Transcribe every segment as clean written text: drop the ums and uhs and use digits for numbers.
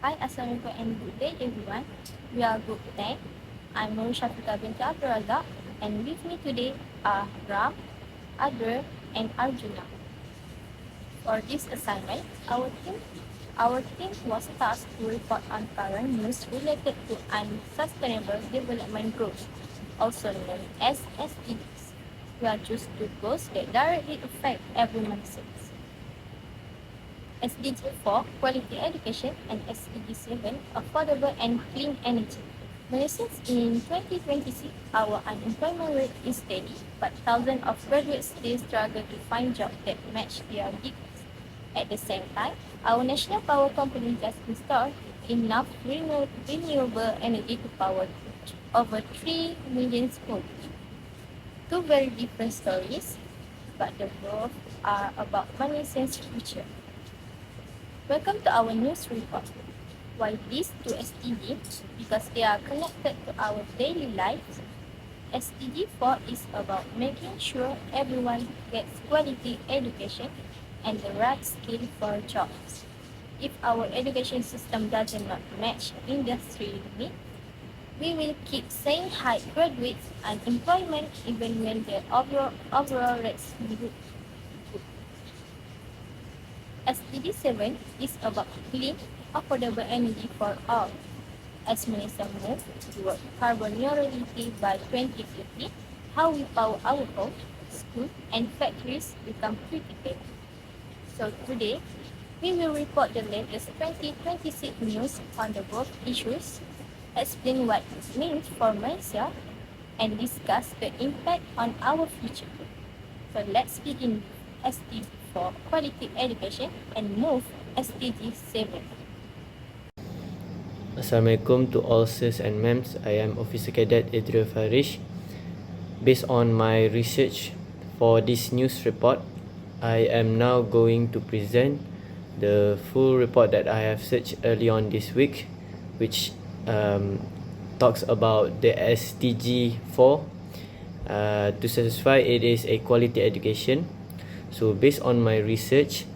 Hi, Assalamualaikum and good day everyone. We are Group 10. I'm Nurul Syafiqah binti ABDUL and with me today are RAAM, ADRIELL and ARJUNA. For this assignment, our team was tasked to report on current news related to unsustainable development goals, also known as SDGs. We are choosing two goals that directly affect every Malaysians. SDG 4, Quality Education, and SDG 7, Affordable and Clean Energy. Malaysians in 2026, our unemployment rate is steady, but thousands of graduates still struggle to find jobs that match their degrees. At the same time, our national power company just installed enough renewable energy to power over 3 million schools. Two very different stories, but the both are about Malaysians' future. Welcome to our news report. Why these two SDG? Because they are connected to our daily lives. SDG 4 is about making sure everyone gets quality education and the right skill for jobs. If our education system does not match industry needs, we will keep seeing high graduates and unemployment even when the overall rates good. SDG 7 is about clean, affordable energy for all. As Malaysia moves toward carbon neutrality by 2050, how we power our homes, schools, and factories become critical. So today, we will report the latest 2026 news on the both issues, explain what it means for Malaysia, and discuss the impact on our future. So let's begin with SDG 4, Quality Education, and move SDG 7. Assalamualaikum to all sirs and ma'ams. I am Officer Cadet ADRIELL FARISH. Based on my research for this news report, I am now going to present the full report that I have searched early on this week, which talks about the SDG 4. To satisfy, it is a quality education. So based on my research,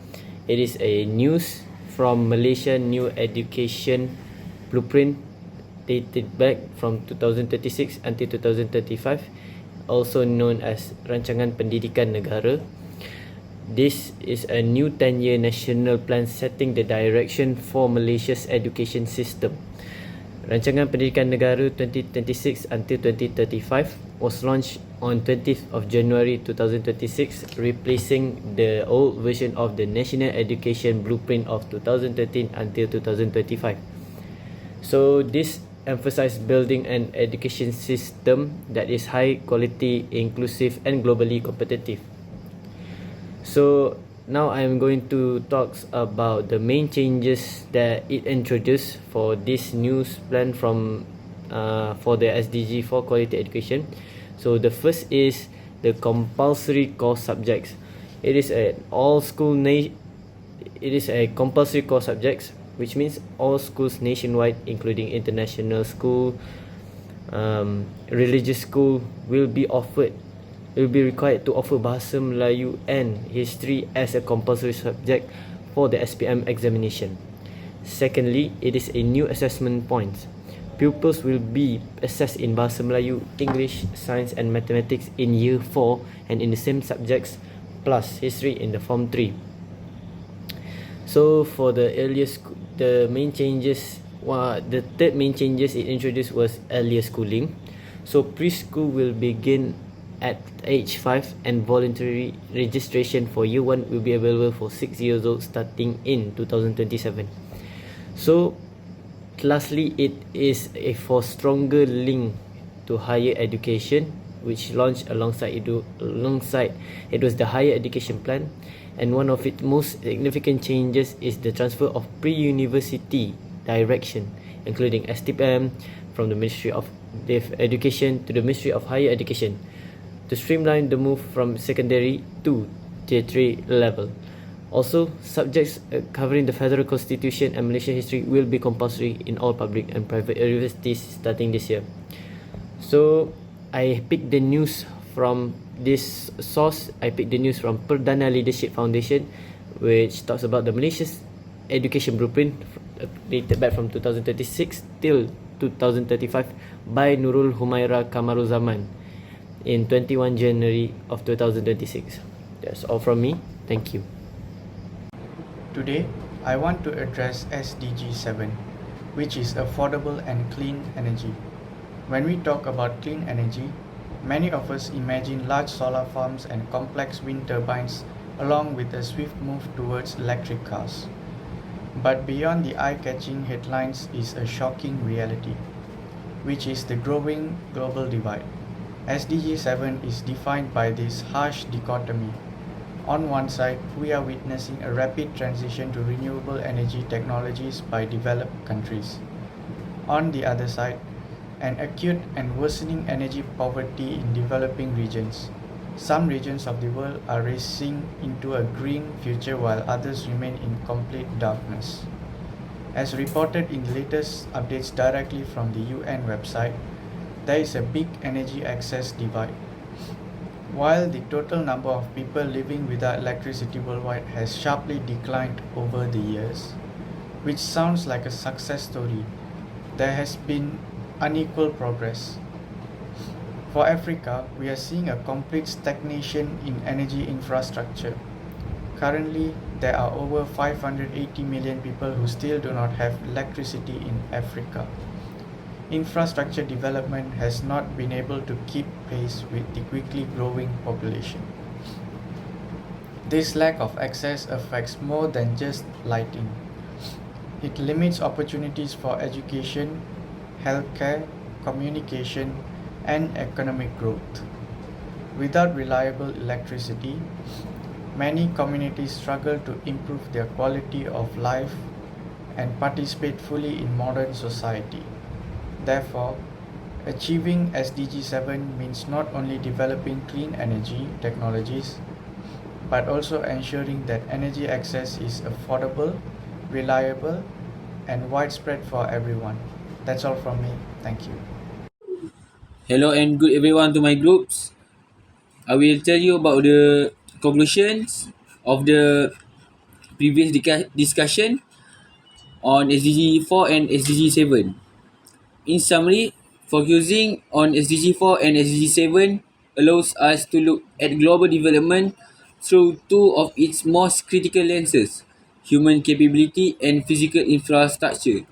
it is a news from Malaysia New Education Blueprint dated back from 2036 until 2035, also known as Rancangan Pendidikan Negara. This is a new 10-year national plan setting the direction for Malaysia's education system. Rancangan Pendidikan Negara 2026 until 2035 was launched on 20th of January 2026, replacing the old version of the National Education Blueprint of 2013 until 2025. So this emphasizes building an education system that is high quality, inclusive and globally competitive. So now I am going to talk about the main changes that it introduced for this news plan from for the SDG for quality education. So the first is the compulsory core subjects. It is a compulsory core subjects, which means all schools nationwide, including international school, religious school, will be required to offer Bahasa Melayu and History as a compulsory subject for the SPM examination. Secondly, it is a new assessment point. Pupils will be assessed in Bahasa Melayu, English, Science and Mathematics in Year 4 and in the same subjects plus History in the Form 3. So for the third main changes it introduced was earlier schooling. So preschool will begin at age 5 and voluntary registration for year 1 will be available for 6 years old starting in 2027. So lastly, it is for stronger link to higher education, which launched alongside it was the higher education plan, and one of its most significant changes is the transfer of pre-university direction, including STPM from the Ministry of Education to the Ministry of Higher Education, to streamline the move from secondary to Tier 3 level. Also, subjects covering the Federal Constitution and Malaysian history will be compulsory in all public and private universities starting this year. So, I picked the news from this source. I picked the news from Perdana Leadership Foundation, which talks about the Malaysia's education blueprint dated back from 2036 till 2035 by Nurul Humaira Kamaruzaman in 21 January of 2026. That's all from me. Thank you. Today, I want to address SDG 7, which is affordable and clean energy. When we talk about clean energy, many of us imagine large solar farms and complex wind turbines along with a swift move towards electric cars. But beyond the eye-catching headlines is a shocking reality, which is the growing global divide. SDG 7 is defined by this harsh dichotomy. On one side, we are witnessing a rapid transition to renewable energy technologies by developed countries. On the other side, an acute and worsening energy poverty in developing regions. Some regions of the world are racing into a green future while others remain in complete darkness. As reported in the latest updates directly from the UN website, there is a big energy access divide. While the total number of people living without electricity worldwide has sharply declined over the years, which sounds like a success story, there has been unequal progress. For Africa, we are seeing a complete stagnation in energy infrastructure. Currently, there are over 580 million people who still do not have electricity in Africa. Infrastructure development has not been able to keep pace with the quickly growing population. This lack of access affects more than just lighting. It limits opportunities for education, healthcare, communication, and economic growth. Without reliable electricity, many communities struggle to improve their quality of life and participate fully in modern society. Therefore, achieving SDG 7 means not only developing clean energy technologies, but also ensuring that energy access is affordable, reliable, and widespread for everyone. That's all from me. Thank you. Hello and good everyone to my groups. I will tell you about the conclusions of the previous discussion on SDG 4 and SDG 7. In summary, focusing on SDG 4 and SDG 7 allows us to look at global development through two of its most critical lenses, human capability and physical infrastructure.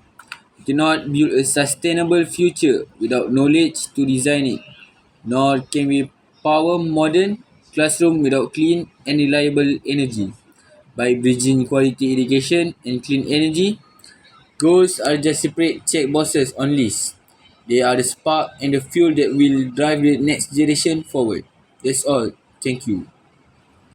We cannot build a sustainable future without knowledge to design it, nor can we power modern classroom without clean and reliable energy. By bridging quality education and clean energy, goals are just separate check boxes on lists. They are the spark and the fuel that will drive the next generation forward. That's all. Thank you.